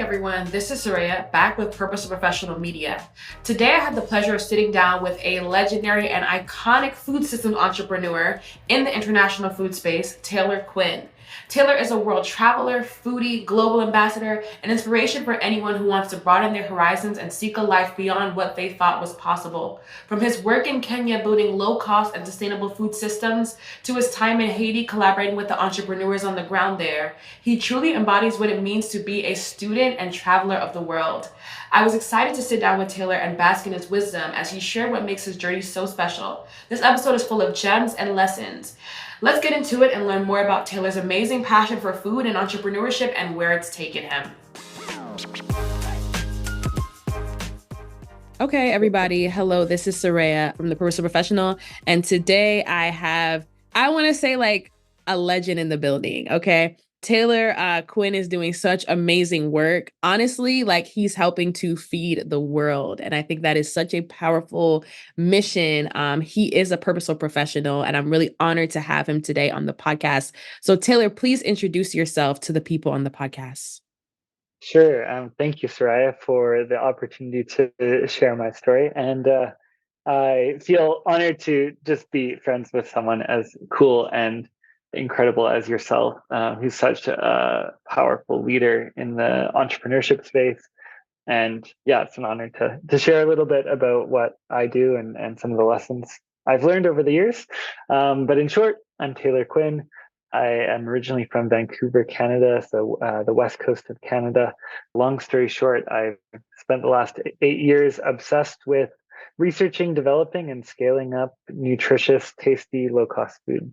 everyone, this is Surayya, back with Purpose of Professional Media. Today I had the pleasure of sitting down with a legendary and iconic food systems entrepreneur in the international food space, Taylor Quinn. Taylor is a world traveler, foodie, global ambassador, and inspiration for anyone who wants to broaden their horizons and seek a life beyond what they thought was possible. From his work in Kenya building low-cost and sustainable food systems to his time in Haiti collaborating with the entrepreneurs on the ground there, he truly embodies what it means to be a student and traveler of the world. I was excited to sit down with Taylor and bask in his wisdom as he shared what makes his journey so special. This episode is full of gems and lessons. Let's get into it and learn more about Taylor's amazing passion for food and entrepreneurship and where it's taken him. Okay, everybody. Hello, this is Surayya from the Purpose of Professional. And today I want to say like a legend in the building, okay? Taylor Quinn is doing such amazing work. Honestly, like he's helping to feed the world. And I think that is such a powerful mission. He is a purposeful professional, and I'm really honored to have him today on the podcast. So Taylor, please introduce yourself to the people on the podcast. Sure. Thank you, Surayya, for the opportunity to share my story. And I feel honored to just be friends with someone as cool and incredible as yourself, who's such a powerful leader in the entrepreneurship space. And yeah, it's an honor to share a little bit about what I do and some of the lessons I've learned over the years. But in short, I'm Taylor Quinn. I am originally from Vancouver, Canada, so the west coast of Canada. Long story short, I've spent the last 8 years obsessed with researching, developing, and scaling up nutritious, tasty, low-cost food.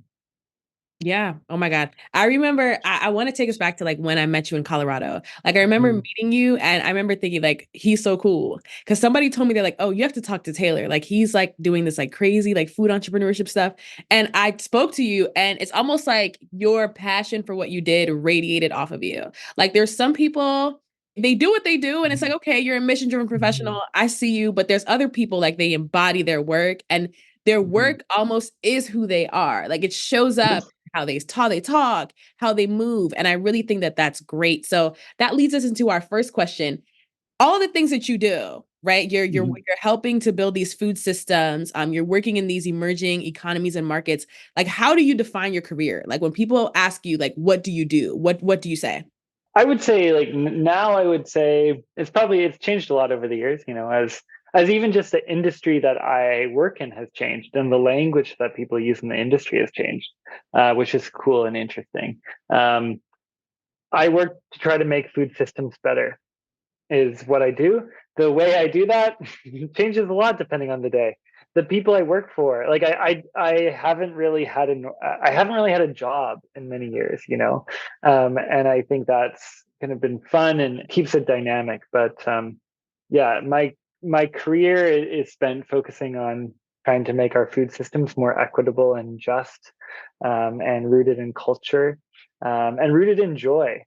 Yeah. Oh my God. I remember, I want to take us back to like when I met you in Colorado. Like I remember meeting you and I remember thinking like, he's so cool. Cause somebody told me they're like, oh, you have to talk to Taylor. Like he's like doing this like crazy, like food entrepreneurship stuff. And I spoke to you and it's almost like your passion for what you did radiated off of you. Like there's some people, they do what they do and it's like, okay, you're a mission driven professional. I see you, but there's other people like they embody their work and their work almost is who they are. Like it shows up how they talk, how they move. And I really think that that's great. So that leads us into our first question. All the things that you do, right? You're helping to build these food systems. You're working in these emerging economies and markets. Like, how do you define your career? Like when people ask you, like, what do you do? What do you say? I would say like now I would say it's changed a lot over the years, as even just the industry that I work in has changed and the language that people use in the industry has changed, which is cool and interesting. I work to try to make food systems better is what I do. The way I do that changes a lot depending on the day. The people I work for, like I haven't really had a job in many years, and I think that's kind of been fun and keeps it dynamic. But yeah, my career is spent focusing on trying to make our food systems more equitable and just, and rooted in culture, and rooted in joy.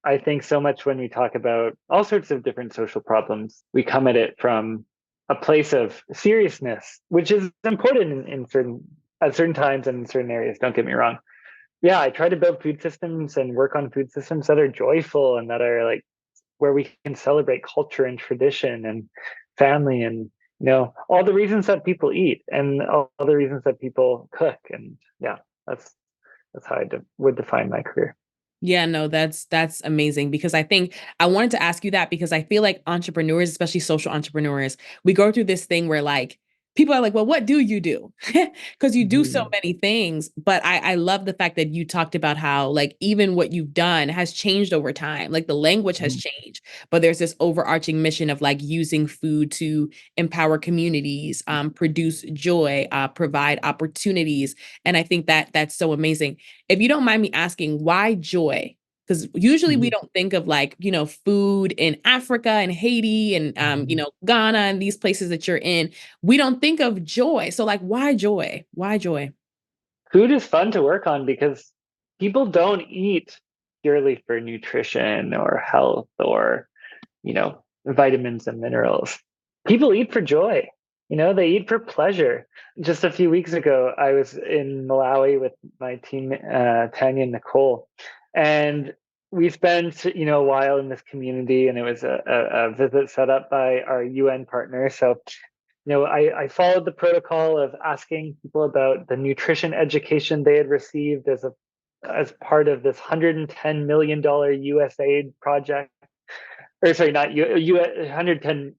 I think so much when we talk about all sorts of different social problems, we come at it from a place of seriousness, which is important at certain times and in certain areas. Don't get me wrong. Yeah, I try to build food systems and work on food systems that are joyful and that are like where we can celebrate culture and tradition and family and all the reasons that people eat and all the reasons that people cook. And yeah, that's how would define my career. Yeah, no, that's amazing because I think I wanted to ask you that because I feel like entrepreneurs, especially social entrepreneurs, we go through this thing where like people are like, well, what do you do? Because you do so many things. But I love the fact that you talked about how like even what you've done has changed over time. Like the language has changed, but there's this overarching mission of like using food to empower communities, produce joy, provide opportunities. And I think that that's so amazing. If you don't mind me asking, why joy? Because usually we don't think of like, food in Africa and Haiti and, Ghana and these places that you're in. We don't think of joy. So like, why joy? Why joy? Food is fun to work on because people don't eat purely for nutrition or health or, vitamins and minerals. People eat for joy. They eat for pleasure. Just a few weeks ago, I was in Malawi with my team, Tanya and Nicole, and we spent, a while in this community, and it was a visit set up by our UN partner. So, I followed the protocol of asking people about the nutrition education they had received as part of this $110 million USAID project, or sorry, not $110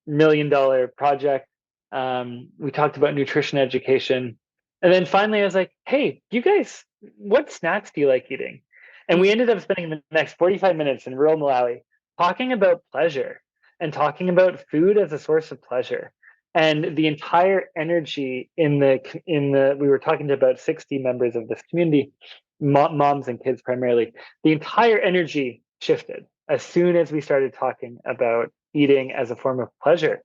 million project. We talked about nutrition education. And then finally, I was like, hey, you guys, what snacks do you like eating? And we ended up spending the next 45 minutes in rural Malawi talking about pleasure and talking about food as a source of pleasure. And the entire energy we were talking to about 60 members of this community, moms and kids primarily. The entire energy shifted as soon as we started talking about eating as a form of pleasure.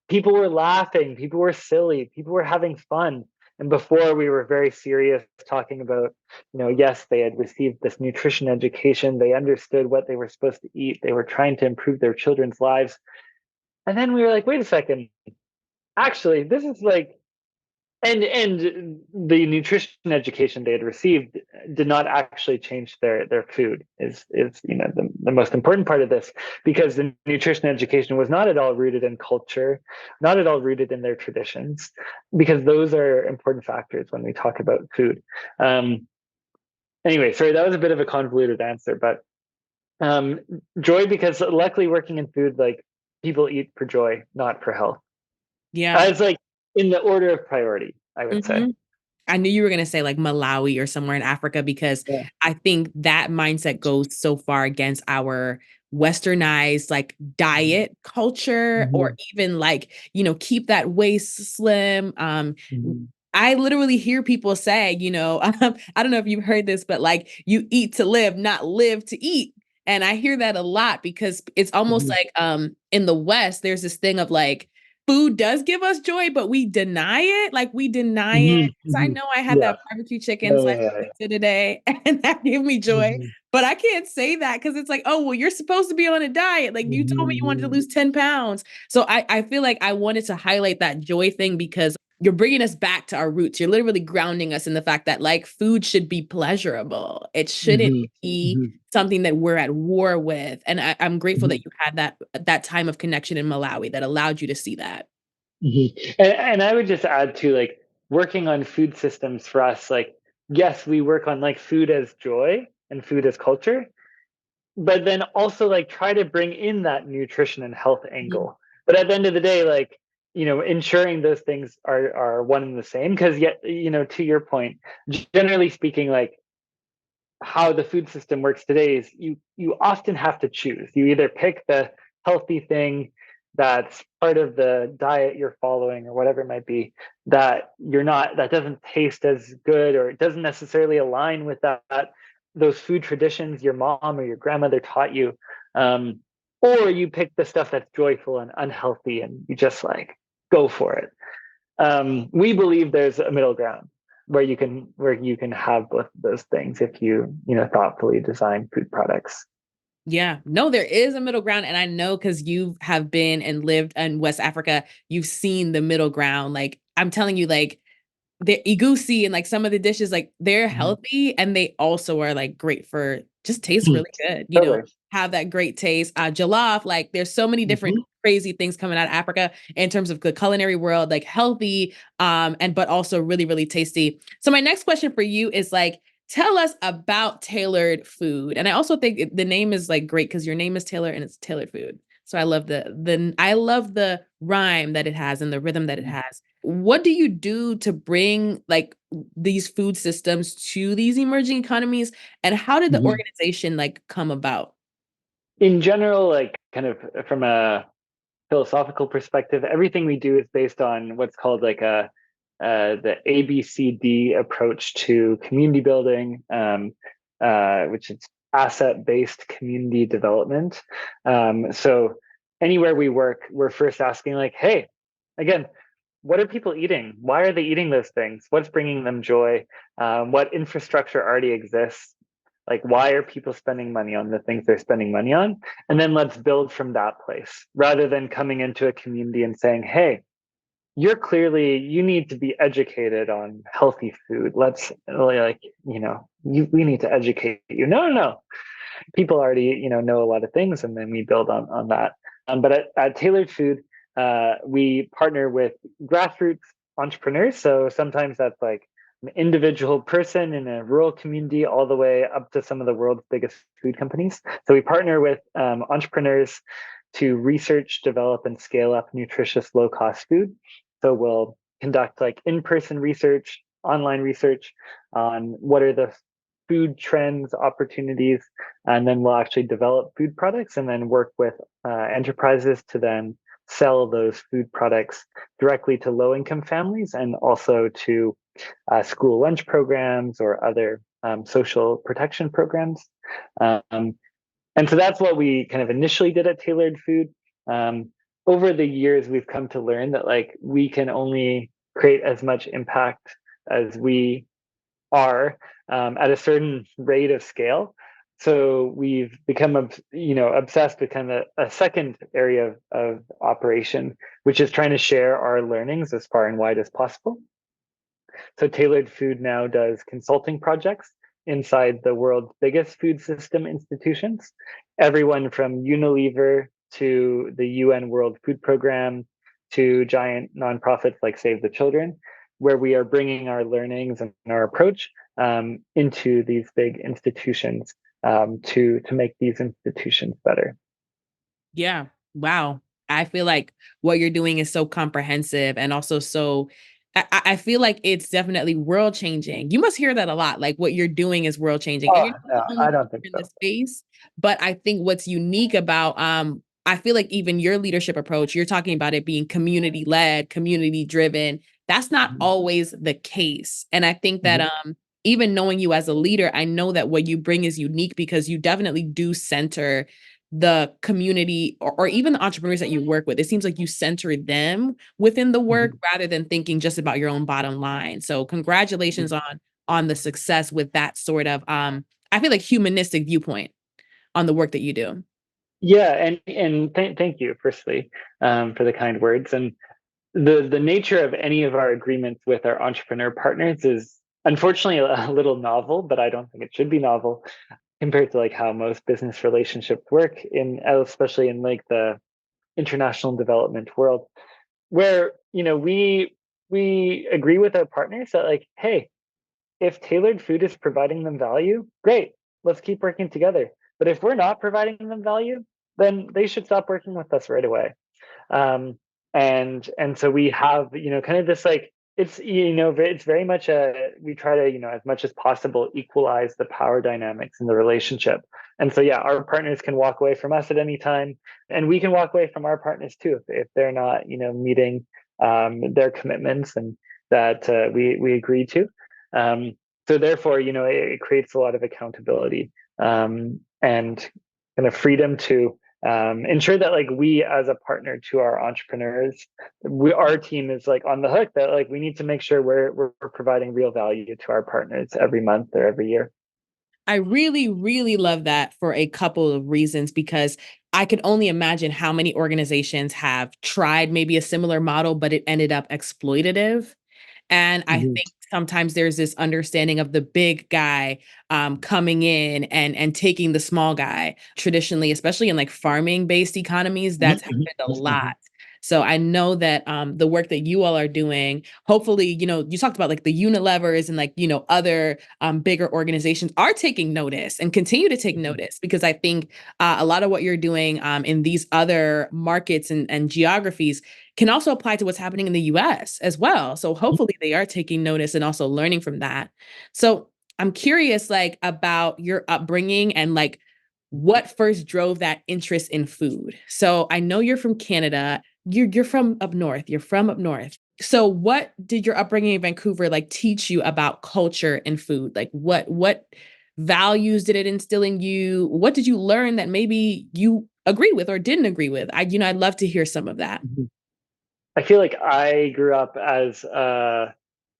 People were laughing, people were silly, people were having fun. And before, we were very serious, talking about, yes, they had received this nutrition education, they understood what they were supposed to eat, they were trying to improve their children's lives. And then we were like, wait a second, actually, this is like, and the nutrition education they had received did not actually change their food, is the most important part of this, because the nutrition education was not at all rooted in culture, not at all rooted in their traditions, because those are important factors when we talk about food. Anyway, sorry, that was a bit of a convoluted answer, but joy, because luckily working in food, like, people eat for joy, not for health. Yeah. It's like in the order of priority, I would say. Mhm. I knew you were going to say like Malawi or somewhere in Africa, because Yeah. I think that mindset goes so far against our westernized like diet culture, or Mhm. even like, keep that waist slim. Mhm. I literally hear people say, I don't know if you've heard this, but like, you eat to live, not live to eat. And I hear that a lot, because it's almost Mhm. like in the West, there's this thing of like, food does give us joy, but we deny it. Like, we deny it. Mhm. 'Cause I Mhm. know I had Yeah. that barbecue chicken Yeah. slash Yeah. Yeah. pizza today, and that gave me joy. Mhm. But I can't say that, because it's like, oh, well, you're supposed to be on a diet. Like, you told me you wanted to Mhm. lose 10 pounds. So I feel like I wanted to highlight that joy thing, because you're bringing us back to our roots. You're literally grounding us in the fact that like food should be pleasurable. It shouldn't Mhm. be Mhm. something that we're at war with. And I'm grateful that Mhm. you had that time of connection in Malawi that allowed you to see that. Mhm. And I would just add to, like, working on food systems for us, like, yes, we work on like food as joy and food as culture, but then also like try to bring in that nutrition and health Mhm. angle. But at the end of the day, like, ensuring those things are one and the same, because yet, to your point, generally speaking, like, how the food system works today is you often have to choose. You either pick the healthy thing that's part of the diet you're following, or whatever it might be, that doesn't taste as good, or it doesn't necessarily align with those food traditions your mom or your grandmother taught you. Or you pick the stuff that's joyful and unhealthy, and you just like go for it. We believe there's a middle ground where you can have both of those things if you thoughtfully design food products. Yeah, no, there is a middle ground. And I know, because you have been and lived in West Africa, you've seen the middle ground. Like, I'm telling you, like, the igusi and like some of the dishes, like, they're Mhm. healthy, and they also are like great for, just taste really good, Totally. have that great taste. Jollof, like, there's so many different Mhm. crazy things coming out of Africa in terms of the culinary world, like healthy, and but also really, really tasty. So my next question for you is like, tell us about tailored food. And I also think the name is like great, because your name is Taylor and it's tailored food. So I love the rhyme that it has and the rhythm that it has. What do you do to bring like these food systems to these emerging economies, and how did the Mhm. organization like come about? In general, like, kind of from a philosophical perspective, everything we do is based on what's called like the ABCD approach to community building, which is asset-based community development. So anywhere we work, we're first asking like, hey, again, what are people eating? Why are they eating those things? What's bringing them joy? What infrastructure already exists? Like, why are people spending money on the things they're spending money on? And then let's build from that place, rather than coming into a community and saying, hey, you need to be educated on healthy food. Let's, like, we need to educate you. No, no, no. People already, know a lot of things, and then we build on that. But at Tailored Food, we partner with grassroots entrepreneurs. So sometimes that's like an individual person in a rural community, all the way up to some of the world's biggest food companies. So we partner with entrepreneurs to research, develop, and scale up nutritious, low cost food. So we'll conduct like in person research, online research on what are the food trends, opportunities, and then we'll actually develop food products and then work with enterprises to then sell those food products directly to low income families and also to school lunch programs or other social protection programs. Um, and so that's what we kind of initially did at Tailored Food. Um, Over the years, we've come to learn that like we can only create as much impact as we are at a certain rate of scale. So we've become, obsessed with kind of a second area of operation, which is trying to share our learnings as far and wide as possible. So Tailored Food now does consulting projects inside the world's biggest food system institutions, everyone from Unilever to the UN World Food Program to giant nonprofits like Save the Children, where we are bringing our learnings and our approach into these big institutions to make these institutions better. Yeah. Wow. I feel like what you're doing is so comprehensive and also so I feel like it's definitely world changing. You must hear that a lot. Like what you're doing is world changing. And Oh, you're not no, the only I don't think person in so. this space. But I think what's unique about I feel like even your leadership approach, you're talking about it being community led, community driven. That's not Mhm. always the case. And I think that Mhm. even knowing you as a leader, I know that what you bring is unique because you definitely do center the community or even the entrepreneurs that you work with. It seems like you center them within the work Mhm. rather than thinking just about your own bottom line. So congratulations on the success with that sort of I feel like humanistic viewpoint on the work that you do. Yeah, and thank you, firstly, for the kind words. And the nature of any of our agreements with our entrepreneur partners is unfortunately a little novel, but I don't think it should be novel compared to like how most business relationships work in, especially in like the international development world, where we agree with our partners that like, hey, if Tailored Food is providing them value, great, let's keep working together. But if we're not providing them value, then they should stop working with us right away. Um, and so we have kind of this like it's very much a we try to as much as possible equalize the power dynamics in the relationship. And so yeah, our partners can walk away from us at any time, and we can walk away from our partners too if they're not meeting their commitments and that we agree to. So therefore it creates a lot of accountability and kind of freedom to ensure that like we as a partner to our entrepreneurs, our team is like on the hook that like we need to make sure we're providing real value to our partners every month or every year. I really, really love that for a couple of reasons because I could only imagine how many organizations have tried maybe a similar model, but it ended up exploitative. And I Mhm. think sometimes there's this understanding of the big guy coming in and taking the small guy. Traditionally, especially in like farming based economies, Mhm, that's mhm, happened a lot. mhm, So I know that the work that you all are doing, hopefully, you talked about like the Unilevers and like, other bigger organizations are taking notice and continue to take mhm, notice because I think a lot of what you're doing in these other markets and geographies can also apply to what's happening in the US as well. So hopefully they are taking notice and also learning from that. So I'm curious like about your upbringing and like what first drove that interest in food. So I know you're from Canada. You're from up north. You're from up north. So what did your upbringing in Vancouver like teach you about culture and food? Like what values did it instill in you? What did you learn that maybe you agree with or didn't agree with? I'd love to hear some of that. mhm. I feel like I grew up as a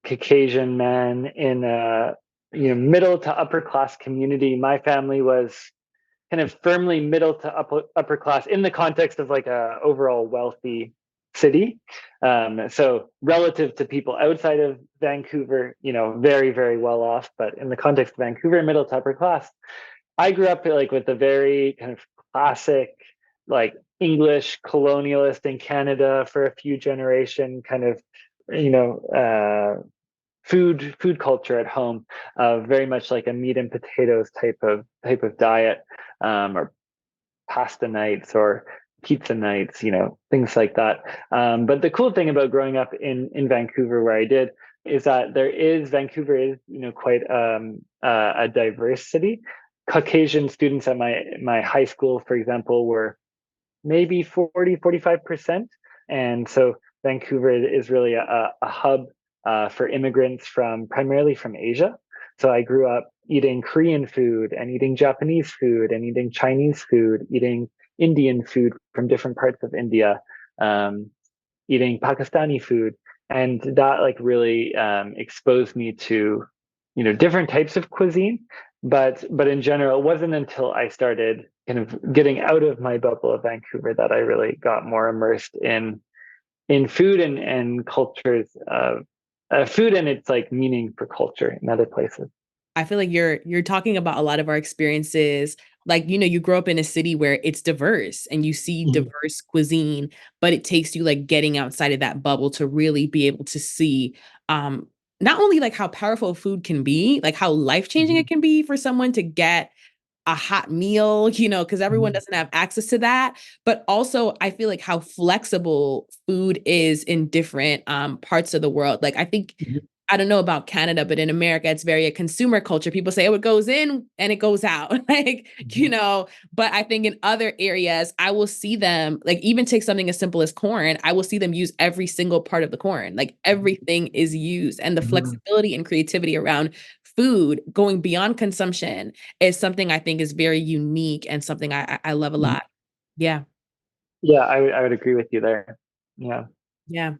Caucasian man in a middle to upper class community. My family was kind of firmly middle to upper class in the context of like a overall wealthy city. So relative to people outside of Vancouver, very, very well off. But in the context of Vancouver, middle to upper class, I grew up like with a very kind of classic, like English colonialist in Canada for a few generation kind of, you know, food culture at home, very much like a meat and potatoes type of diet, or pasta nights or pizza nights, things like that. But the cool thing about growing up in Vancouver, where I did, is that Vancouver is, quite a diverse city. Caucasian students at my high school, for example, were maybe 45%. And so Vancouver is really a hub for immigrants primarily from Asia. So I grew up eating Korean food and eating Japanese food and eating Chinese food, eating Indian food from different parts of India, eating Pakistani food. And that like really exposed me to, different types of cuisine. But in general, it wasn't until I started kind of getting out of my bubble of Vancouver that I really got more immersed in food and cultures of food and its like meaning for culture in other places. I feel like you're talking about a lot of our experiences. Like, you grow up in a city where it's diverse and you see Mhm. diverse cuisine, but it takes you like getting outside of that bubble to really be able to see um not only like how powerful food can be, like how life-changing it Mhm. can be for someone to get a hot meal, because everyone Mhm. doesn't have access to that. But also, I feel like how flexible food is in different parts of the world. Like, I think Mhm. I don't know about Canada, but in America, it's very a consumer culture. People say, oh, it goes in and it goes out. Like, Mhm. but I think in other areas, I will see them, like, even take something as simple as corn, I will see them use every single part of the corn. Like, everything is used. And the Mhm. flexibility and creativity around food going beyond consumption is something I think is very unique and something I love a Mhm. lot. Yeah. Yeah, I would agree with you there. Yeah. Yeah.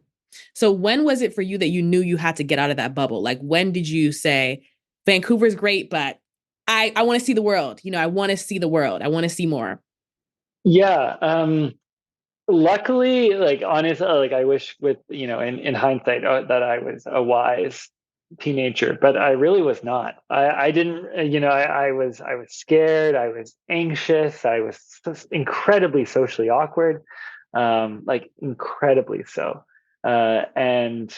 So when was it for you that you knew you had to get out of that bubble? Like, when did you say Vancouver's great, but I want to see the world. I want to see the world. I want to see more. Yeah. Luckily, like honestly, like I wish with, in hindsight, that I was a wise teenager, but I really was not. I didn't, I was scared. I was anxious. I was incredibly socially awkward, like incredibly so. And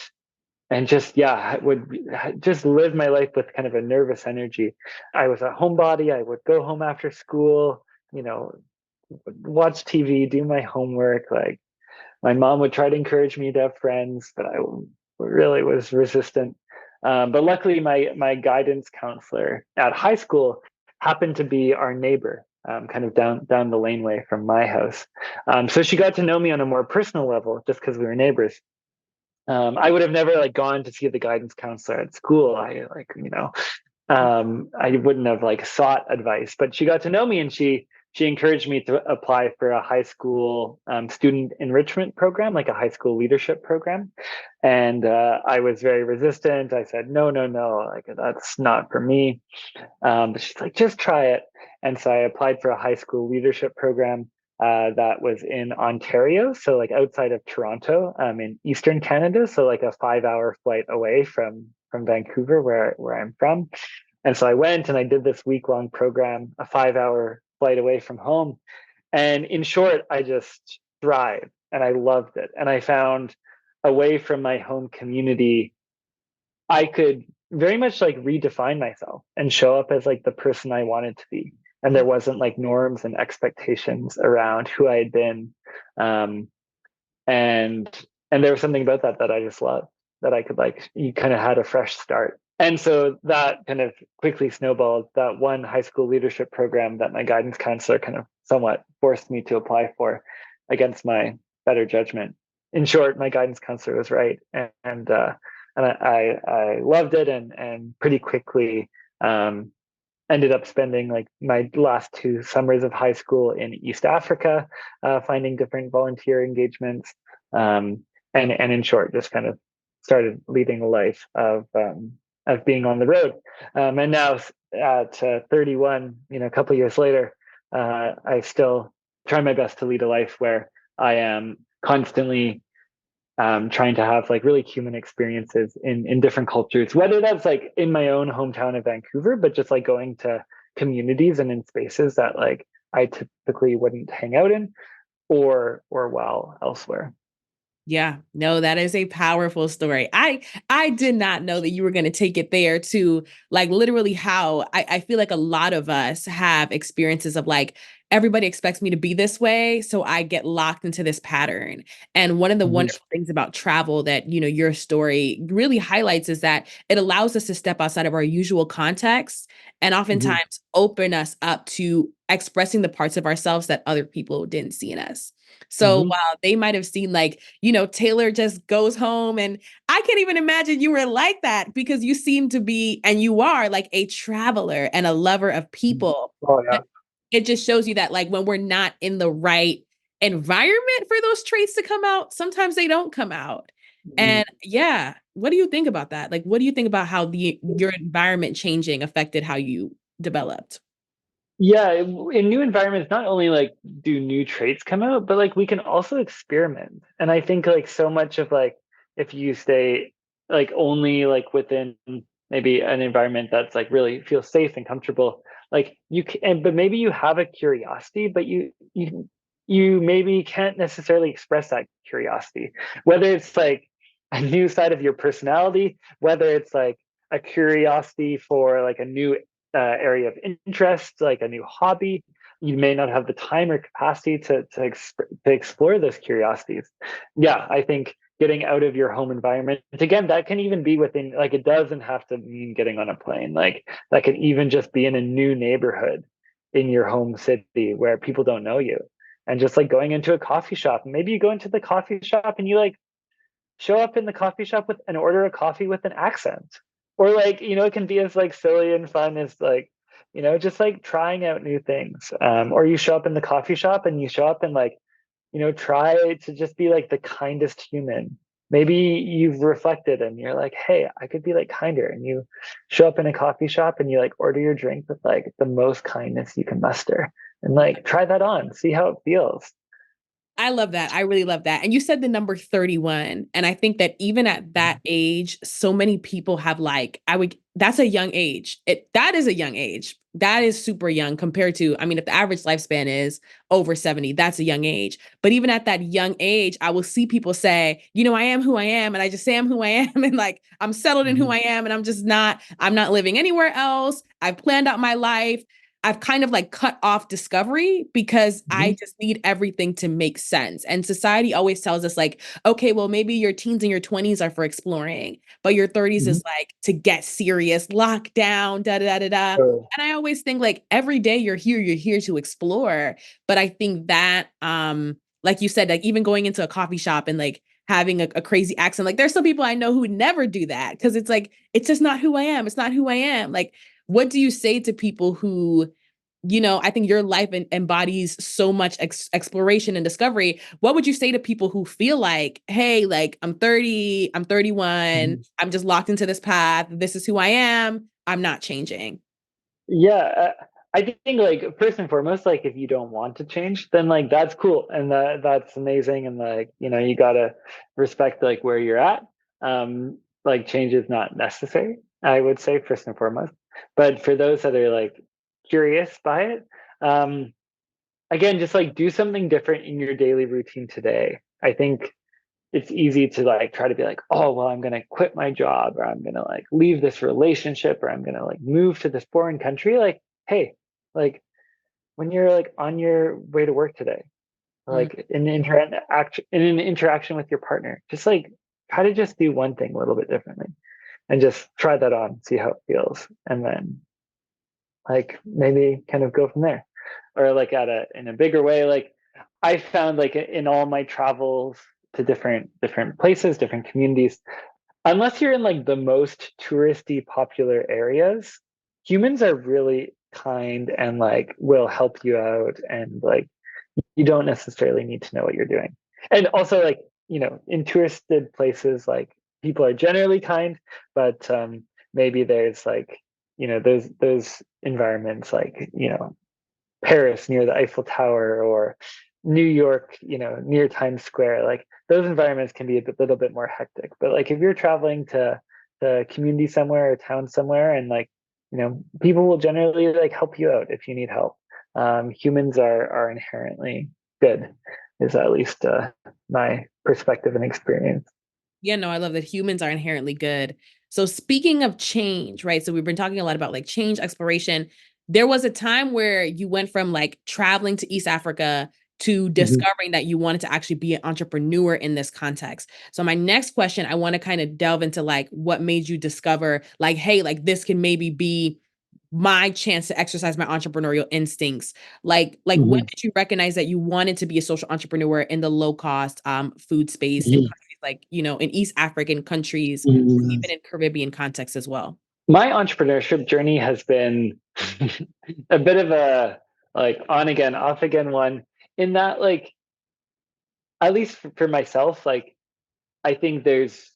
just, yeah, I would just live my life with kind of a nervous energy. I was a homebody. I would go home after school, you know, watch TV, do my homework. Like my mom would try to encourage me to have friends, but I really was resistant. But luckily, my guidance counselor at high school happened to be our neighbor, kind of down the laneway from my house. So she got to know me on a more personal level just because we were neighbors. I would have never like gone to see the guidance counselor at school. I wouldn't have like sought advice, but she got to know me and she encouraged me to apply for a high school student enrichment program, like a high school leadership program. And I was very resistant. I said, no, no, no, like that's not for me. But she's like, just try it. And so I applied for a high school leadership program that was in Ontario, so like outside of Toronto, in Eastern Canada, so like a 5 hour flight away from Vancouver, where I'm from. And so I went and I did this week long program, a 5 hour flight away from home. And in short, I just thrived and I loved it. And I found away from my home community, I could very much like redefine myself and show up as like the person I wanted to be. And there wasn't like norms and expectations around who I had been. Um, and and there was something about that I just loved, that I could like, you kind of had a fresh start. And so that kind of quickly snowballed. That one high school leadership program that my guidance counselor kind of somewhat forced me to apply for against my better judgment. In short, my guidance counselor was right, and I loved it, and pretty quickly um, ended up spending like my last 2 summers of high school in East Africa, finding different volunteer engagements, and in short, just kind of started leading a life of being on the road. And now at 31, a couple of years later, I still try my best to lead a life where I am constantly trying to have like really human experiences in different cultures, whether that's like in my own hometown of Vancouver, but just like going to communities and in spaces that like I typically wouldn't hang out in, or well elsewhere. Yeah, no, that is a powerful story. I did not know that you were going to take it there to like literally how I feel like a lot of us have experiences of like everybody expects me to be this way, so I get locked into this pattern. And one of the Mhm. wonderful things about travel that, you know, your story really highlights is that it allows us to step outside of our usual context and Mhm. oftentimes open us up to expressing the parts of ourselves that other people didn't see in us. So Mhm. while they might have seen like, you know, Taylor just goes home and I can't even imagine you were like that because you seem to be and you are like a traveler and a lover of Mhm. people. Oh But yeah. it just shows you that like when we're not in the right environment for those traits to come out, sometimes they don't come out. Mhm. And yeah, what do you think about that? Like what do you think about how the your environment changing affected how you developed? Yeah, in new environments, not only like do new traits come out, but like we can also experiment. And I think like so much of like if you stay like only like within maybe an environment that's like really feels safe and comfortable, like you can, but maybe you have a curiosity, but you maybe can't necessarily express that curiosity, whether it's like a new side of your personality, whether it's like a curiosity for like a new area of interest, like a new hobby. You may not have the time or capacity to explore those curiosities. Yeah, I think getting out of your home environment, again, that can even be within, like, it doesn't have to mean getting on a plane. Like, that can even just be in a new neighborhood in your home city where people don't know you. And just like going into a coffee shop, maybe you go into the coffee shop and you like show up in the coffee shop with and order a coffee with an accent, or like, it can be as like silly and fun as like, just like trying out new things. Or you show up in the coffee shop and you show up and like, try to just be like the kindest human. Maybe you've reflected and you're like, hey, I could be like kinder, and you show up in a coffee shop and you like order your drink with like the most kindness you can muster, and like try that on, see how it feels. I love that. I really love that. And you said the number 31. And I think that even at that age, so many people have like, that's a young age. That is a young age. That is super young compared to, I mean, if the average lifespan is over 70, that's a young age. But even at that young age, I will see people say, you know, I am who I am. And I just say I'm who I am. And like, I'm settled in who Mhm. I am. And I'm not living anywhere else. I've planned out my life. I've kind of like cut off discovery because I Mhm. just need everything to make sense. And society always tells us, like, okay, well, maybe your teens and your 20s are for exploring, but your 30s Mhm. is like to get serious, lock down, da da da da. So, And I always think like every day you're here to explore. But I think that like you said, like even going into a coffee shop and like having a crazy accent, like there's some people I know who would never do that because it's like, it's just not who I am. It's not who I am. Like, what do you say to people who, you know, I think your life embodies so much exploration and discovery. What would you say to people who feel like, hey, like I'm 30, I'm 31, mhm. I'm just locked into this path. This is who I am. I'm not changing. Yeah, I think like first and foremost, like if you don't want to change, then like that's cool and that's amazing, and like you gotta respect like where you're at. Like change is not necessary, I would say, first and foremost. But for those that are like curious by it, um, again, just like do something different in your daily routine today. I think it's easy to like try to be like, oh, well, I'm going to quit my job, or I'm going to like leave this relationship, or I'm going to like move to this foreign country. Like, hey, like when you're like on your way to work today, Mm. like in an interaction with your partner, just like try to just do one thing a little bit differently and just try that on, see how it feels. And then like maybe kind of go from there. Or like in a bigger way, like I found like in all my travels to different places, different communities, unless you're in like the most touristy popular areas, humans are really kind and like will help you out, and like you don't necessarily need to know what you're doing. And also like, in touristed places, like people are generally kind, but maybe there's like, those environments like, Paris near the Eiffel Tower, or New York, near Times Square. Like those environments can be little bit more hectic. But like if you're traveling to the community somewhere or town somewhere, and like, people will generally like help you out if you need help. Humans are inherently good, is at least my perspective and experience. Yeah, no, I love that humans are inherently good. So speaking of change, right? So we've been talking a lot about like change, exploration. There was a time where you went from like traveling to East Africa to Mhm. discovering that you wanted to actually be an entrepreneur in this context. So my next question, I want to kind of delve into like what made you discover like, hey, like this can maybe be my chance to exercise my entrepreneurial instincts. Like when Mhm. did you recognize that you wanted to be a social entrepreneur in the low cost food space in Mhm. countries like, in East African countries, Mhm. even in Caribbean context as well? My entrepreneurship journey has been a bit of a like on again, off again one, in that like, at least for myself, like I think there's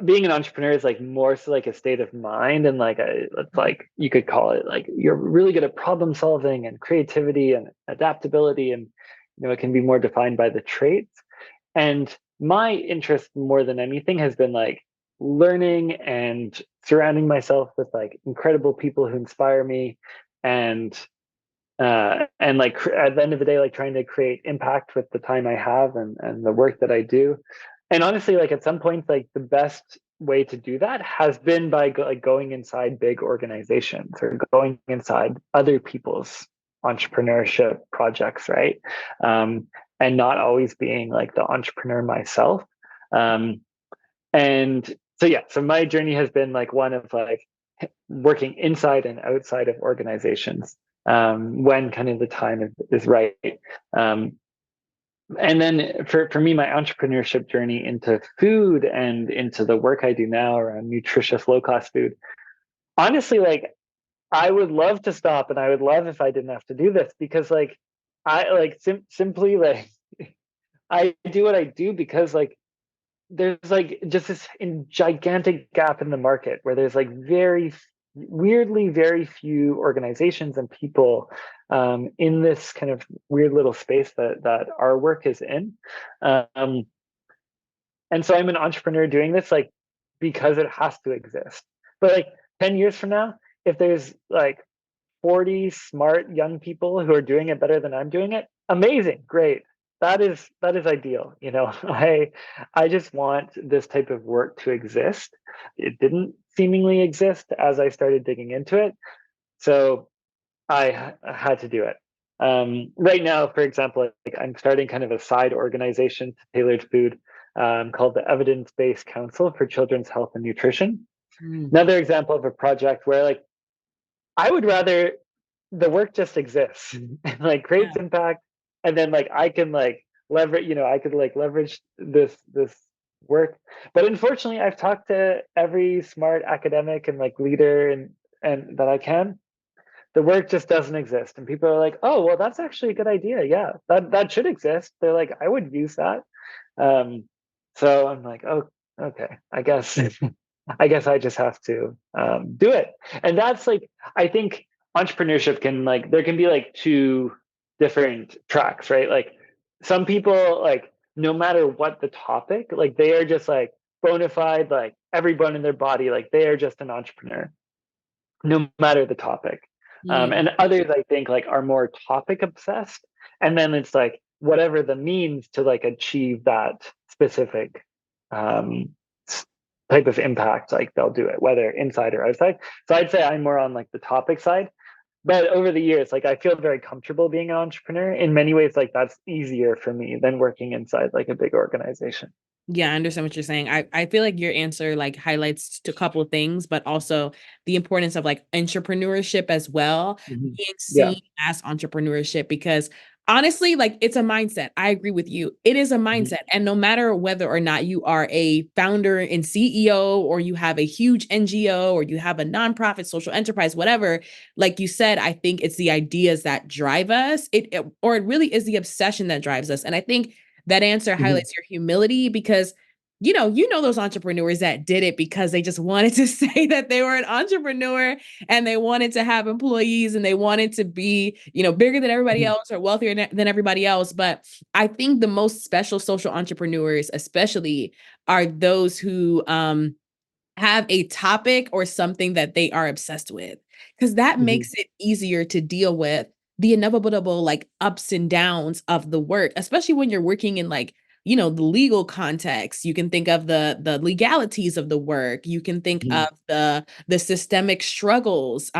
being an entrepreneur is like more so like a state of mind, and like it's like you could call it like you're really good at problem solving and creativity and adaptability, and it can be more defined by the traits. And my interest more than anything has been like learning and surrounding myself with like incredible people who inspire me, and like at the end of the day, like trying to create impact with the time I have, and the work that I do. And honestly, like at some points, like the best way to do that has been by like going inside big organizations or going inside other people's entrepreneurship projects, right? um, and not always being like the entrepreneur myself. um, and so yeah, so my journey has been like one of like working inside and outside of organizations, when kind of the time is right. Um, and then for me, my entrepreneurship journey into food and into the work I do now around nutritious low cost food, honestly, like I would love to stop, and I would love if I didn't have to do this, because like I like simply like I do what I do because like there's like just this gigantic gap in the market where there's like weirdly very few organizations and people, in this kind of weird little space that our work is in. Um, and so I'm an entrepreneur doing this like because it has to exist. But like 10 years from now, if there's like 40 smart young people who are doing it better than I'm doing it, amazing, great. That is ideal. I just want this type of work to exist. It didn't seemingly exist as I started digging into it. So I had to do it. Right now, for example, like I'm starting kind of a side organization to tailored food, called the Evidence-Based Council for Children's Health and Nutrition. Mm, Another example of a project where like I would rather the work just exists and like creates yeah. impact, and then like I can like leverage, I could like leverage this work. But unfortunately, I've talked to every smart academic and like leader and that I can. The work just doesn't exist, and people are like, oh well, that's actually a good idea, yeah, that should exist. They're like, I would use that. um so I'm like, oh, okay, I guess I guess I just have to do it. And that's like, I think entrepreneurship can like, there can be like two different tracks, right? Like some people, like no matter what the topic, like they are just like bona fide, like every bone in their body, like they are just an entrepreneur, no matter the topic. Mm, And others, I think, like are more topic obsessed, and then it's like whatever the means to like achieve that specific um, type of impact, like they'll do it, whether inside or outside. So I'd say I'm more on like the topic side. But over the years, like I feel very comfortable being an entrepreneur. In many ways, like that's easier for me than working inside like a big organization. yeah, I understand what you're saying. I feel like your answer like highlights to a couple of things, but also the importance of like entrepreneurship as well, Mhm. being Yeah. seen as entrepreneurship, because honestly, like it's a mindset. I agree with you. It is a Mhm. mindset. And no matter whether or not you are a founder and CEO, or you have a huge NGO, or you have a nonprofit social enterprise, whatever, like you said, I think it's the ideas that drive us. Or it really is the obsession that drives us. And I think that answer Mhm. highlights your humility, because you know those entrepreneurs that did it because they just wanted to say that they were an entrepreneur and they wanted to have employees and they wanted to be, bigger than everybody Mhm. else or wealthier than everybody else. But I think the most special social entrepreneurs, especially, are those who have a topic or something that they are obsessed with, because that Mhm. makes it easier to deal with the inevitable like ups and downs of the work, especially when you're working in like, the legal context. You can think of the legalities of the work. You can think Mhm. of the systemic struggles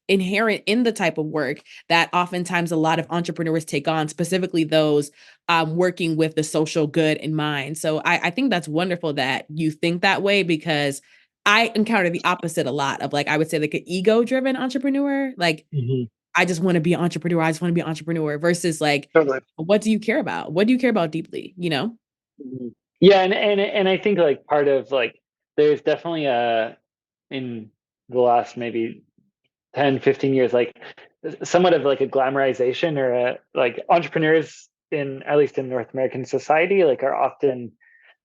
inherent in the type of work that oftentimes a lot of entrepreneurs take on, specifically those working with the social good in mind. So I think that's wonderful that you think that way, because I encounter the opposite a lot of, like, I would say like an ego driven entrepreneur. Like, Mhm. I just want to be an entrepreneur. I just want to be an entrepreneur versus like, Totally. what do you care about? What do you care about deeply? Mhm. Yeah, and I think like part of like there's definitely a in the last maybe 10, 15 years, like somewhat of like a glamorization or a like entrepreneurs in at least in North American society like are often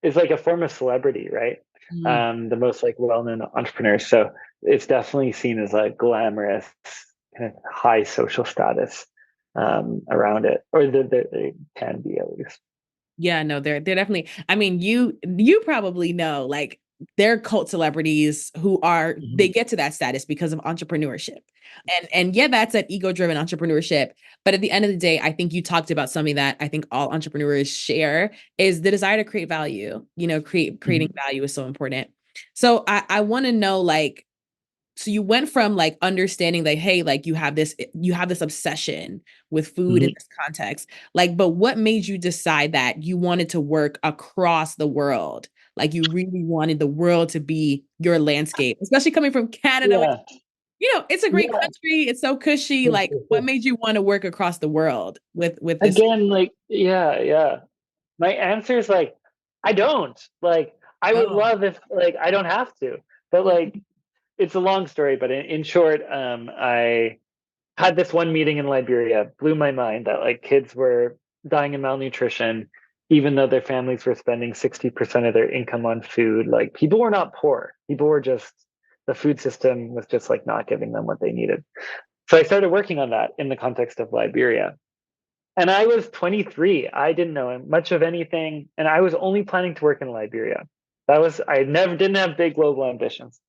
is like a form of celebrity, right? Mm. The most like well-known entrepreneurs. So it's definitely seen as like glamorous, kind of high social status around it, or they can be at least. Yeah, no, they're definitely. I mean, you probably know, like, they're cult celebrities who are they Mhm. get to that status because of entrepreneurship. And yeah, that's an ego-driven entrepreneurship. But at the end of the day, I think you talked about something that I think all entrepreneurs share is the desire to create value. Creating Mhm. value is so important. So I want to know, like, so you went from like understanding that, hey, like, you have this obsession with food in Mhm. this context, like, but what made you decide that you wanted to work across the world, like you really wanted the world to be your landscape, especially coming from Canada, which, Yeah. it's a great Yeah. country, it's so cushy. Like, what made you want to work across the world with this? Again, like, yeah, yeah. My answer is like, I don't. Like, I would Oh. love if like I don't have to. But like it's a long story, but in short, I had this one meeting in Liberia, blew my mind that like kids were dying of malnutrition, even though their families were spending 60% of their income on food. Like people were not poor. People were just the food system was just like not giving them what they needed. So I started working on that in the context of Liberia. And I was 23. I didn't know much of anything. And I was only planning to work in Liberia. I never didn't have big global ambitions.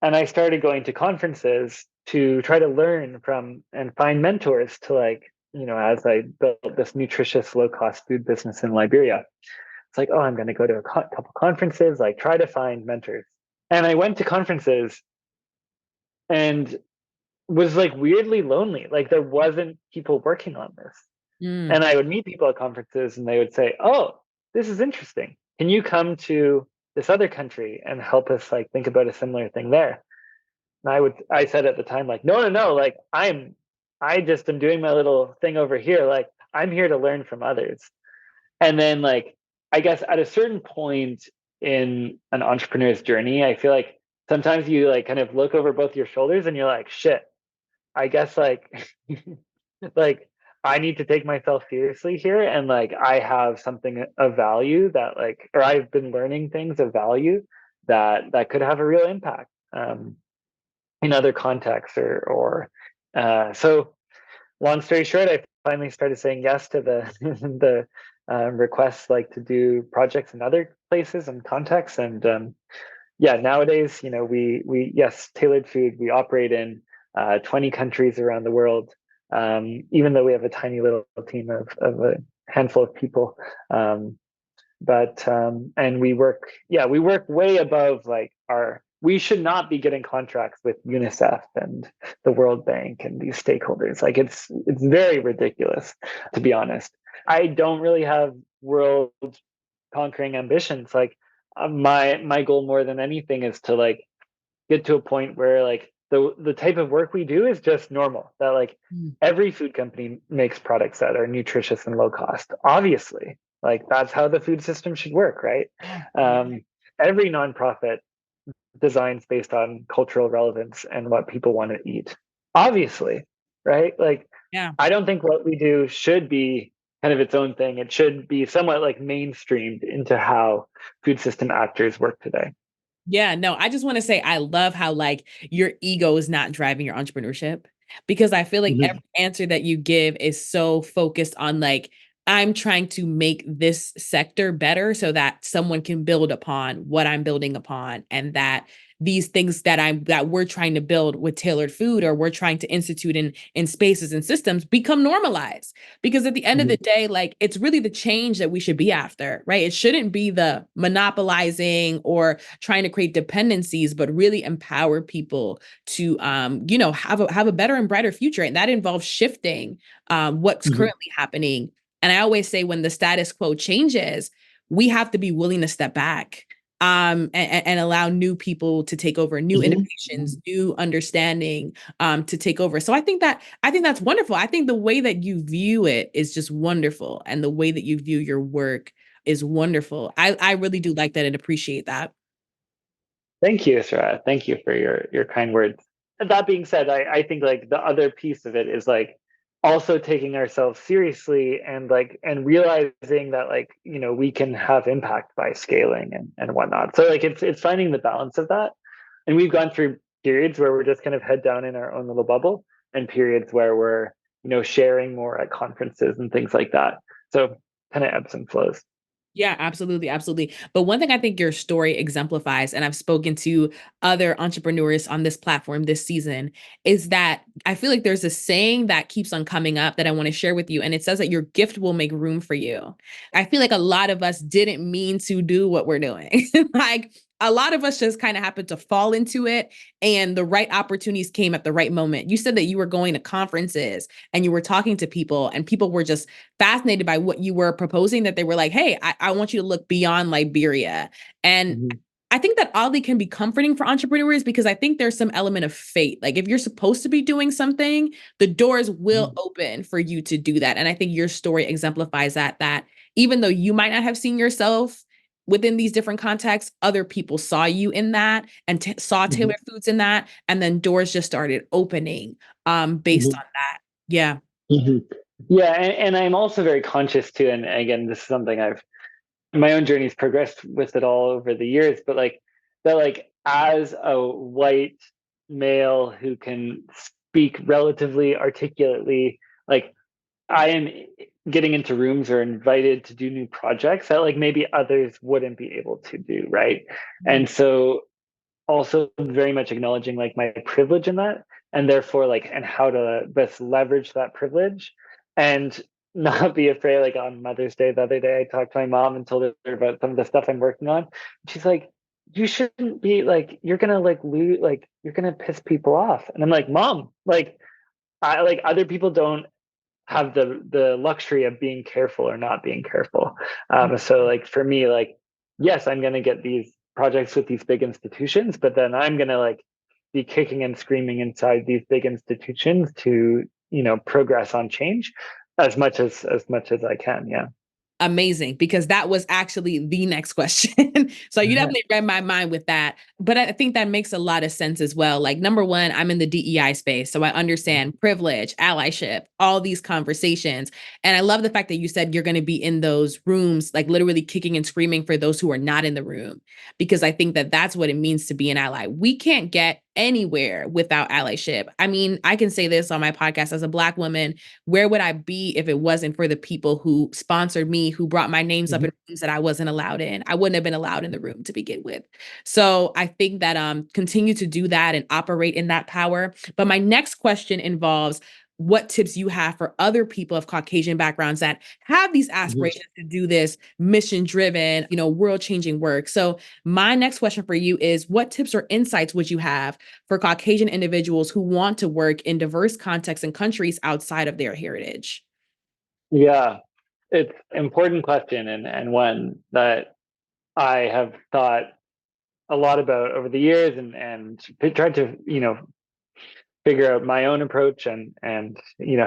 And I started going to conferences to try to learn from and find mentors to like, as I built this nutritious, low cost food business in Liberia. It's like, oh, I'm going to go to a couple conferences, like try to find mentors. And I went to conferences and was like weirdly lonely. Like there wasn't people working on this. Mm. And I would meet people at conferences and they would say, oh, this is interesting. Can you come to this other country and help us like think about a similar thing there? And I said at the time, like, no, no, no, like I just am doing my little thing over here. Like I'm here to learn from others. And then like, I guess at a certain point in an entrepreneur's journey, I feel like sometimes you like kind of look over both your shoulders and you're like, shit, I guess like, like I need to take myself seriously here. And like, I have something of value that like, or I've been learning things of value that could have a real impact. In other contexts so long story short, I finally started saying yes to the the requests like to do projects in other places and contexts. And yeah, nowadays, we yes, tailored food, we operate in 20 countries around the world, even though we have a tiny little team of a handful of people. But and we work way above like we should not be getting contracts with UNICEF and the World Bank and these stakeholders. Like it's very ridiculous, to be honest. I don't really have world conquering ambitions. Like my goal more than anything is to like get to a point where like the type of work we do is just normal. That like Mm. every food company makes products that are nutritious and low cost. Obviously, like that's how the food system should work, right? Yeah. Yeah. Um, every nonprofit designs based on cultural relevance and what people want to eat. Obviously, right? Like Yeah. I don't think what we do should be. kind of its own thing. It should be somewhat like mainstreamed into how food system actors work today. Yeah, no, I just want to say I love how like your ego is not driving your entrepreneurship because I feel like every Mhm. answer that you give is so focused on like I'm trying to make this sector better so that someone can build upon what I'm building upon and that these things that we're trying to build with tailored food or we're trying to institute in spaces and systems become normalized because at the end of the Mhm. day like it's really the change that we should be after, right? It shouldn't be the monopolizing or trying to create dependencies but really empower people to have a better and brighter future, and that involves shifting what's Mhm. currently happening. And I always say when the status quo changes, we have to be willing to step back and allow new people to take over, new Mhm. innovations, new understanding to take over. So I think that's wonderful. I think the way that you view it is just wonderful, and the way that you view your work is wonderful. I really do like that and appreciate that. Thank you, Surayya. Thank you for your kind words. That being said, I think like the other piece of it is like also taking ourselves seriously and like and realizing that like we can have impact by scaling and whatnot. So like it's finding the balance of that. And we've gone through periods where we're just kind of head down in our own little bubble, and periods where we're sharing more at conferences and things like that. So kind of ebbs and flows. Yeah, absolutely, absolutely. But one thing I think your story exemplifies, and I've spoken to other entrepreneurs on this platform this season, is that I feel like there's a saying that keeps on coming up that I want to share with you. And it says that your gift will make room for you. I feel like a lot of us didn't mean to do what we're doing. Like a lot of us just kind of happened to fall into it, and the right opportunities came at the right moment. You said that you were going to conferences and you were talking to people, and people were just fascinated by what you were proposing, that they were like, hey, I want you to look beyond Liberia. And Mhm. I think that oddly can be comforting for entrepreneurs because I think there's some element of fate. Like if you're supposed to be doing something, the doors will Mhm. open for you to do that. And I think your story exemplifies that even though you might not have seen yourself within these different contexts, other people saw you in that and saw Mhm. Taylor Foods in that. And then doors just started opening based Mhm. on that. Yeah. Mhm. Yeah, and I'm also very conscious too, and again, this is something I've my own journey's progressed with it all over the years, but like that like as a white male who can speak relatively articulately, like I am getting into rooms or invited to do new projects that like maybe others wouldn't be able to do, right? Mhm. And so also very much acknowledging like my privilege in that, and therefore like and how to best leverage that privilege and not be afraid. Like on Mother's Day the other day, I talked to my mom and told her about some of the stuff I'm working on. She's like, you shouldn't be like, you're gonna like lose, like you're gonna piss people off. And I'm like, mom, like I like other people don't have the luxury of being careful or not being careful. So like for me, like yes, I'm gonna get these projects with these big institutions, but then I'm gonna like be kicking and screaming inside these big institutions to progress on change as much as I can. Yeah. Amazing, because that was actually the next question. So you definitely read my mind with that. But I think that makes a lot of sense as well. Like, number one, I'm in the DEI space. So I understand privilege, allyship, all these conversations. And I love the fact that you said you're going to be in those rooms, like literally kicking and screaming for those who are not in the room, because I think that that's what it means to be an ally. We can't get anywhere without allyship. I mean, I can say this on my podcast as a Black woman, where would I be if it wasn't for the people who sponsored me, who brought my names up Mhm. in rooms that I wasn't allowed in? I wouldn't have been allowed in the room to begin with. So I think that continue to do that and operate in that power. But my next question involves what tips you have for other people of Caucasian backgrounds that have these Mhm. aspirations to do this mission driven, world changing work. So my next question for you is what tips or insights would you have for Caucasian individuals who want to work in diverse contexts and countries outside of their heritage? Yeah, it's an important question, and one that I have thought a lot about over the years, and tried to figure out my own approach, and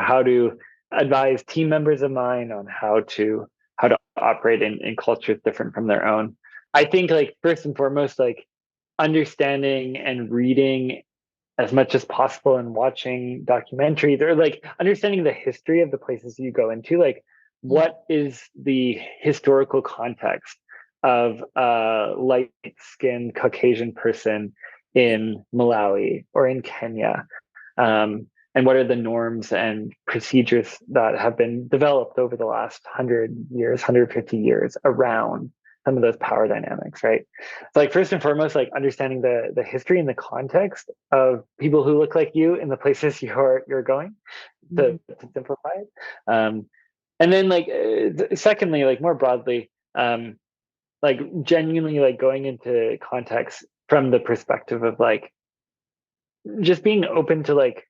how to advise team members of mine on how to operate in cultures different from their own. I think like first and foremost, like understanding and reading as much as possible and watching documentaries, or like understanding the history of the places you go into. Like what is the historical context of a light-skinned Caucasian person in Malawi or in Kenya? And what are the norms and procedures that have been developed over the last 100 years, 150 years around some of those power dynamics, right? So like first and foremost, like understanding the history and the context of people who look like you in the places you're going Mhm. to simplify it. And then like secondly, like more broadly, like genuinely like going into context from the perspective of like just being open to like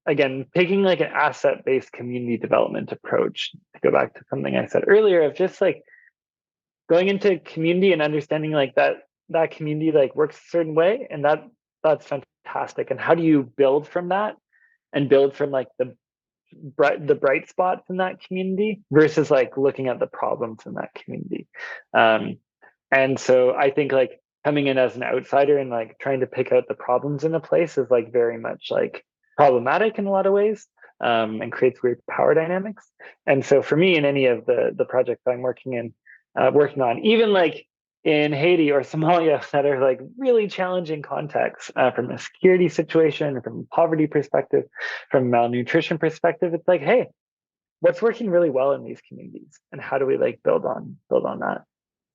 again taking like an asset-based community development approach to go back to something I said earlier of just like going into community and understanding like that community like works a certain way and that's fantastic. And how do you build from that and build from like the bright spots in that community versus like looking at the problems in that community. um and so I think like coming in as an outsider and like trying to pick out the problems in a place is like very much like problematic in a lot of ways, and creates weird power dynamics. And so for me, in any of the projects I'm working on, even like in Haiti or Somalia that are like really challenging contexts, from a security situation, from a poverty perspective, from a malnutrition perspective, it's like, hey, what's working really well in these communities, and how do we like build on that?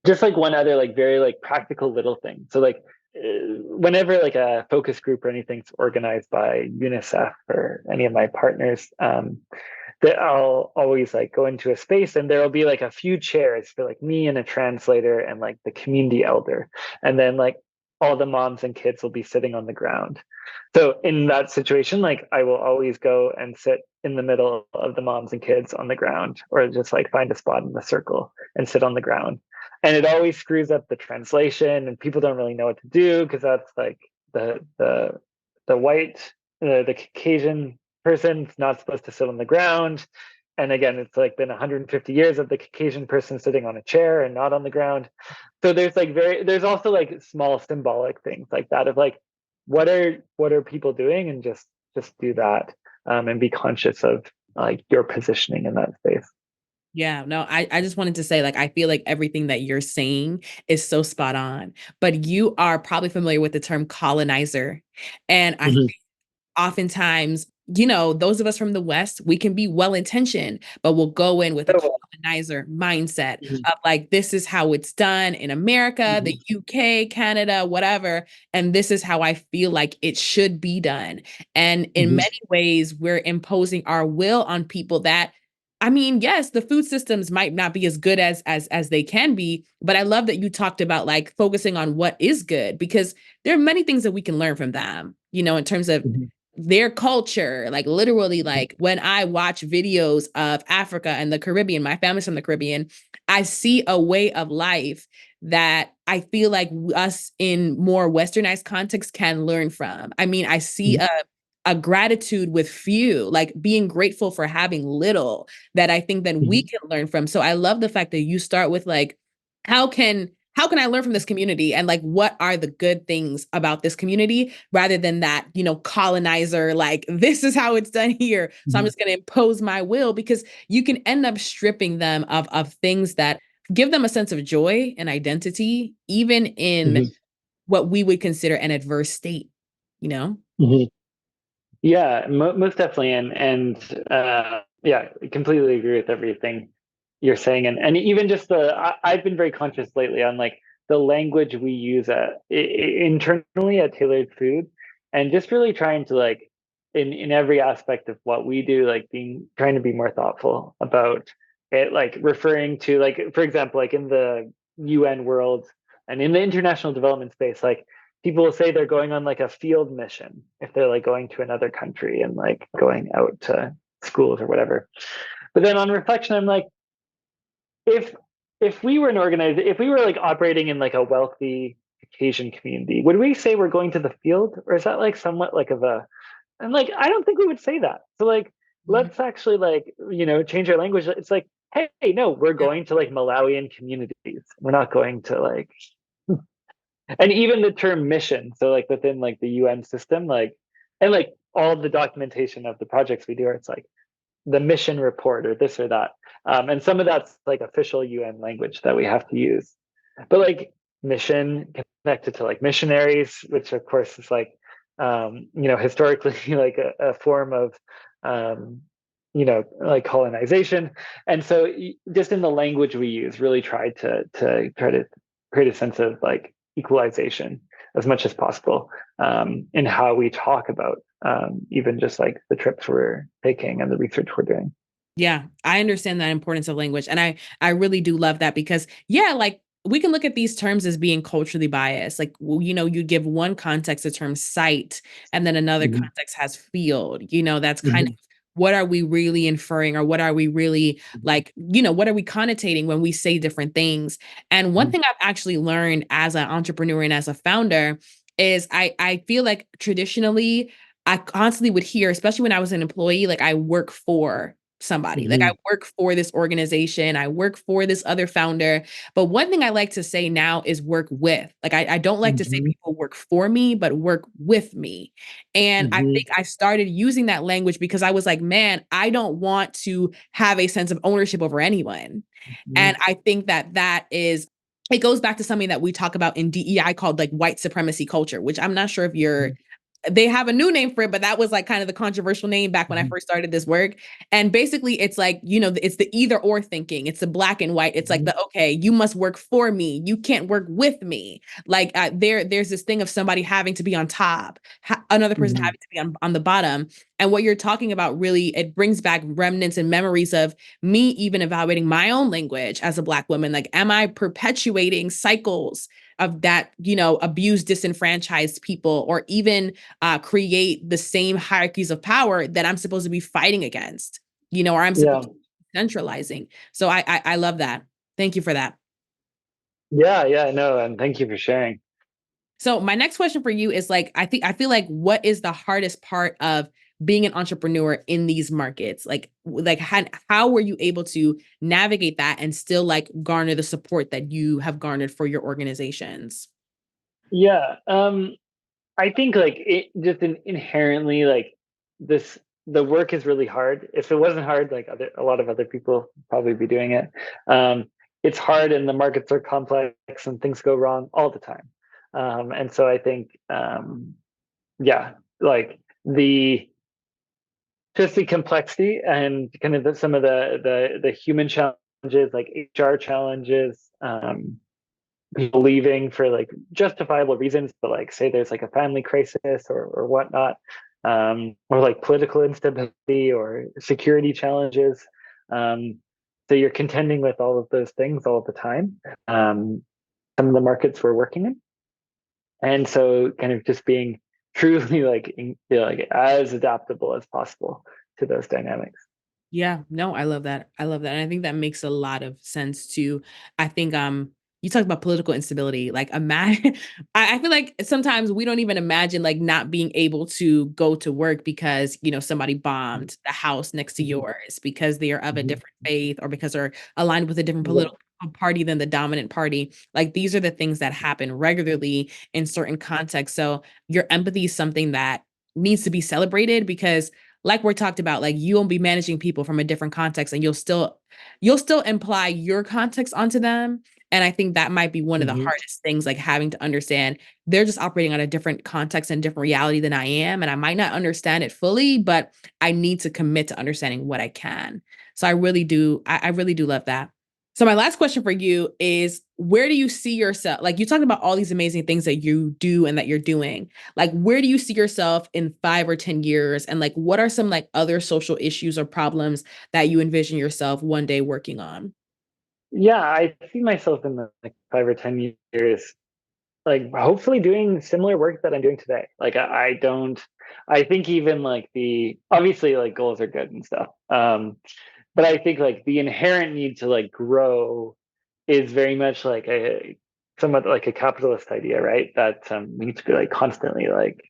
Just like one other like very like practical little thing. So like whenever like a focus group or anything's organized by UNICEF or any of my partners, that I'll always like go into a space and there'll be like a few chairs for like me and a translator and like the community elder. And then like all the moms and kids will be sitting on the ground. So in that situation, like I will always go and sit in the middle of the moms and kids on the ground, or just like find a spot in the circle and sit on the ground. And it always screws up the translation and people don't really know what to do because that's like the white the Caucasian person's not supposed to sit on the ground. And again, it's like been 150 years of the Caucasian person sitting on a chair and not on the ground. So there's also like small symbolic things like that of like, what are people doing, and just do that, and be conscious of like your positioning in that space. Yeah, no, I just wanted to say, like, I feel like everything that you're saying is so spot on, but you are probably familiar with the term colonizer. And I Mhm. oftentimes, those of us from the West, we can be well intentioned, but we'll go in with a So, colonizer mindset mhm, of like, this is how it's done in America, the mhm, UK, Canada, whatever. And this is how I feel like it should be done. And in mhm, many ways, we're imposing our will on people that, I mean, yes, the food systems might not be as good as they can be, but I love that you talked about like focusing on what is good, because there are many things that we can learn from them, in terms of mhm, their culture. Like literally, mhm, like when I watch videos of Africa and the Caribbean, my family's from the Caribbean, I see a way of life that I feel like us in more westernized contexts can learn from. I mean, I see mhm, a gratitude with few, like being grateful for having little, that I think that we mhm, can learn from. So I love the fact that you start with like, how can how can I learn from this community, and like what are the good things about this community, rather than that, colonizer, like this is how it's done here. So I'm mhm, just going to impose my will, because you can end up stripping them of things that give them a sense of joy and identity, even in mhm, what we would consider an adverse state, you know? mhm. Yeah, most definitely, and yeah, I completely agree with everything you're saying, and even just I've been very conscious lately on like the language we use internally at Tailored Food, and just really trying to like in every aspect of what we do, like being trying to be more thoughtful about it, like referring to like for example, like in the UN world and in the international development space, like people will say they're going on like a field mission if they're like going to another country and like going out to schools or whatever. But then on reflection, I'm like, if if we were an organized, if we were like operating in like a wealthy Caucasian community, would we say we're going to the field, or is that like somewhat like of a? And like, I don't think we would say that. So like, Mhm. let's actually like change our language. It's like, hey, no, we're Yeah. going to like Malawian communities. We're not going to like and even the term mission, so like within like the UN system, like and like all the documentation of the projects we do, it's like the mission report or this or that. And some of that's like official UN language that we have to use. But like mission connected to like missionaries, which of course is like, historically like a form of, um, like colonization. And so just in the language we use, really try to create a sense of like equalization as much as possible, in how we talk about, even just like the trips we're taking and the research we're doing. Yeah, I understand that importance of language. And I really do love that because yeah, like we can look at these terms as being culturally biased. Like, well, you give one context the term site, and then another Mhm, context has field. That's kind of mhm, what are we really inferring, or what are we really like, what are we connotating when we say different things? And one mhm, thing I've actually learned as an entrepreneur and as a founder is I feel like traditionally I constantly would hear, especially when I was an employee, like I work for somebody. Like I mhm, work for this organization, I work for this other founder. But one thing I like to say now is work with. Like I don't like to say mhm, people work for me, but work with me. And I mhm, think I started using that language because I was like, man, I don't want to have a sense of ownership over anyone. And mhm, I think that is it goes back to something that we talk about in DEI called like white supremacy culture, which I'm not sure if you're mhm, they have a new name for it, but that was like kind of the controversial name back when I mhm, first started this work. And basically, it's like, it's the either or thinking. It's the black and white. It's like mhm, the, okay, you must work for me. You can't work with me. Like there's this thing of somebody having to be on top, another person mhm. having to be on the bottom. And what you're talking about really, it brings back remnants and memories of me even evaluating my own language as a black woman. Like, am I perpetuating cycles of that, abuse disenfranchised people, or even create the same hierarchies of power that I'm supposed to be fighting against, or I'm supposed Yeah. to be centralizing. So I love that. Thank you for that. Yeah. Yeah. No. And thank you for sharing. So my next question for you is like, I feel like what is the hardest part of being an entrepreneur in these markets? Like how were you able to navigate that and still like garner the support that you have garnered for your organizations? Yeah. I think like it just inherently like this the work is really hard. If it wasn't hard, like a lot of other people probably be doing it. Um, it's hard and the markets are complex and things go wrong all the time. And so I think, yeah, like the just the complexity and kind of some of the human challenges, like HR challenges, people leaving for like justifiable reasons, but like say there's like a family crisis or whatnot, or like political instability or security challenges. Um, so you're contending with all of those things all the time. Um, some of the markets we're working in, and so kind of just being truly like like as adaptable as possible to those dynamics. Yeah, no, I love that. I love that. And I think that makes a lot of sense too. I think you talk about political instability. Like imagine I feel like sometimes we don't even imagine like not being able to go to work because, somebody bombed the house next to Mhm, yours because they are of a mhm, different faith, or because they're aligned with a different yeah. political party than the dominant party. Like these are the things that happen regularly in certain contexts. So your empathy is something that needs to be celebrated because like we're talked about, like you won't be managing people from a different context, and you'll still imply your context onto them. And I think that might be one of the Mhm, hardest things, like having to understand they're just operating on a different context and different reality than I am. And I might not understand it fully, but I need to commit to understanding what I can. So I really do, I really do love that. So my last question for you is, where do you see yourself? Like you talked about all these amazing things that you do and that you're doing. Like where do you see yourself in 5 or 10 years? And like what are some like other social issues or problems that you envision yourself one day working on? yeah, I see myself in the like 5 or 10 years, like hopefully doing similar work that I'm doing today. Like I don't, I think even like the obviously like goals are good and stuff. But I think like the inherent need to like grow is very much like a somewhat like a capitalist idea, right? That we need to be like constantly like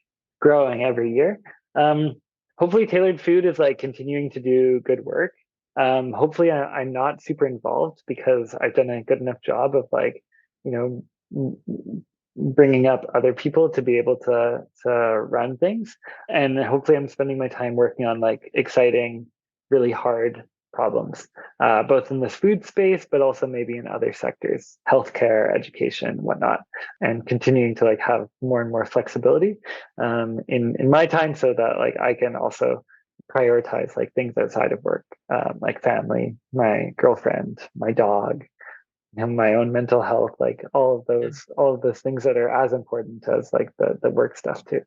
growing every year. Um, hopefully, tailored food is like continuing to do good work. Hopefully, I'm not super involved because I've done a good enough job of like, you know, bringing up other people to be able to run things, and hopefully, I'm spending my time working on like exciting, really hard problems, both in this food space, but also maybe in other sectors, healthcare, education, whatnot, and continuing to like have more and more flexibility in my time, so that like I can also prioritize like things outside of work, like family, my girlfriend, my dog, and my own mental health, like all of those things that are as important as like the work stuff too.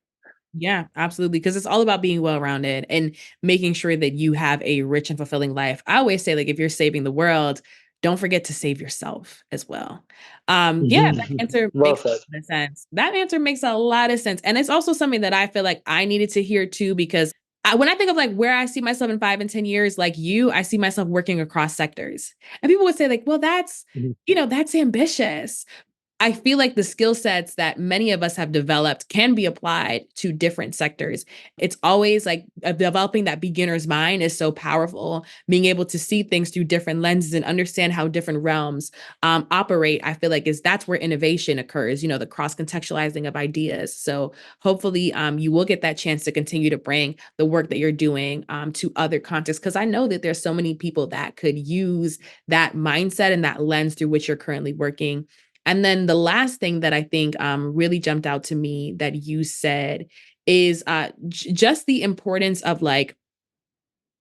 Yeah, absolutely. Because it's all about being well rounded and making sure that you have a rich and fulfilling life. I always say, like, if you're saving the world, don't forget to save yourself as well. Yeah, that answer Well makes said. a lot of sense. That answer makes a lot of sense. And it's also something that I feel like I needed to hear too, because when I think of like where I see myself in 5 and 10 years, like you, I see myself working across sectors. And people would say, like, well, that's, Mhm. that's ambitious. I feel like the skill sets that many of us have developed can be applied to different sectors. It's always like developing that beginner's mind is so powerful. Being able to see things through different lenses and understand how different realms operate, I feel like that's where innovation occurs, the cross contextualizing of ideas. So hopefully you will get that chance to continue to bring the work that you're doing to other contexts, because I know that there's so many people that could use that mindset and that lens through which you're currently working. And then the last thing that I think really jumped out to me that you said is just the importance of like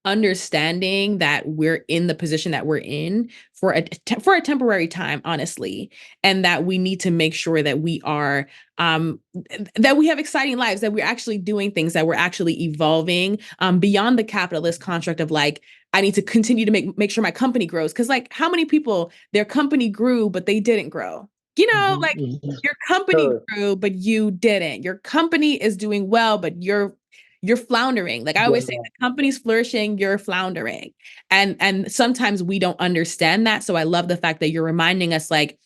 understanding that we're in the position that we're in for a temporary time, honestly, and that we need to make sure that we are that we have exciting lives, that we're actually doing things, that we're actually evolving beyond the capitalist construct of like, I need to continue to make sure my company grows. Because like, how many people their company grew but they didn't grow? Like your company Totally. grew but you didn't. Your company is doing well but you're floundering. Like I always say, Yeah. the company's flourishing, you're floundering. And sometimes we don't understand that. So I love the fact that you're reminding us like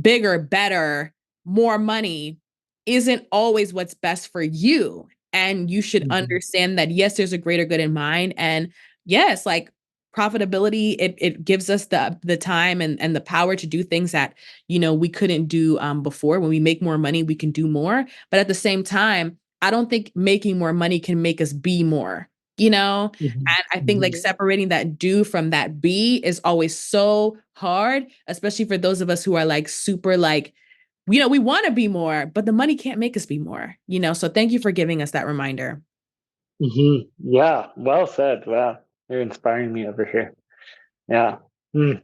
bigger, better, more money isn't always what's best for you. And you should Mhm. understand that yes, there's a greater good in mind. And yes, like profitability, it gives us the time and the power to do things that we couldn't do before. When we make more money, we can do more. But at the same time, I don't think making more money can make us be more, you know? Mhm. And I think like Mhm. separating that do from that be is always so hard, especially for those of us who are like super like, we want to be more, but the money can't make us be more. So thank you for giving us that reminder. Mhm. Yeah, well said. Wow, you're inspiring me over here. Yeah. Mm.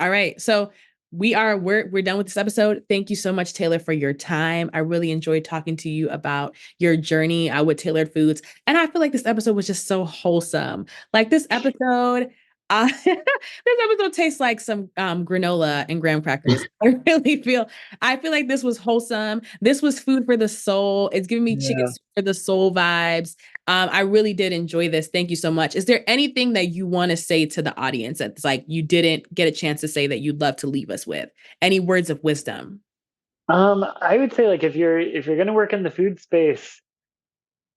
All right. So we're done with this episode. Thank you so much, Taylor, for your time. I really enjoyed talking to you about your journey with tailored foods. And I feel like this episode was just so wholesome. Like this episode, this episode tastes like some granola and graham crackers. I feel like this was wholesome. This was food for the soul. It's giving me chicken Yeah. soup for the soul vibes. I really did enjoy this. Thank you so much. Is there anything that you want to say to the audience that's like you didn't get a chance to say that you'd love to leave us with? Any words of wisdom? I would say like if you're gonna work in the food space,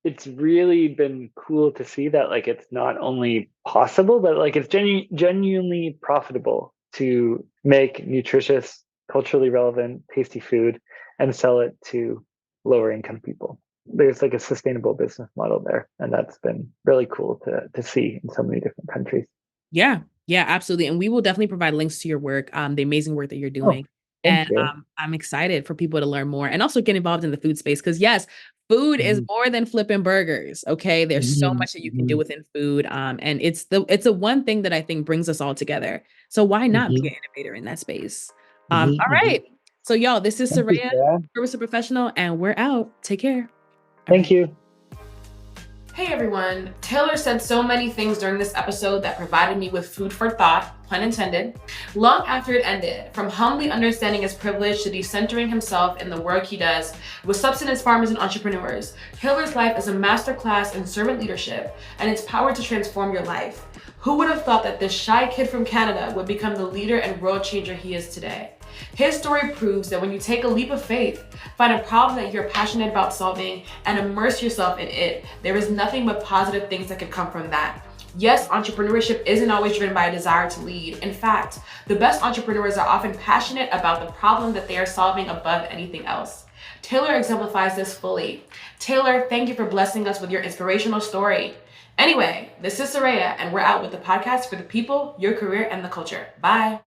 it's really been cool to see that like it's not only possible, but like it's genuinely profitable to make nutritious, culturally relevant, tasty food and sell it to lower income people. There's like a sustainable business model there, and that's been really cool to see in so many different countries. Yeah. Yeah, absolutely. And we will definitely provide links to your work, the amazing work that you're Oh, doing. thank And you. I'm excited for people to learn more and also get involved in the food space. Because yes, food is Mhm. more than flipping burgers. Okay. There's so Mhm. much that you can do Mhm. within food. And it's the one thing that I think brings us all together. So why not be Mhm. an innovator in that space? Mhm. All Mhm. right. So y'all, this is Thank you, Surayya, Sarah. Service Professional, and we're out. Take care. All Thank right. you. Hey everyone, Taylor said so many things during this episode that provided me with food for thought, pun intended, long after it ended. From humbly understanding his privilege to decentering himself in the work he does with subsistence farmers and entrepreneurs, Taylor's life is a masterclass in servant leadership and its power to transform your life. Who would have thought that this shy kid from Canada would become the leader and world changer he is today? His story proves that when you take a leap of faith, find a problem that you're passionate about solving, and immerse yourself in it, there is nothing but positive things that can come from that. Yes, entrepreneurship isn't always driven by a desire to lead. In fact, the best entrepreneurs are often passionate about the problem that they are solving above anything else. Taylor exemplifies this fully. Taylor, thank you for blessing us with your inspirational story. Anyway, this is Surayya, and we're out with the podcast for the people, your career, and the culture. Bye.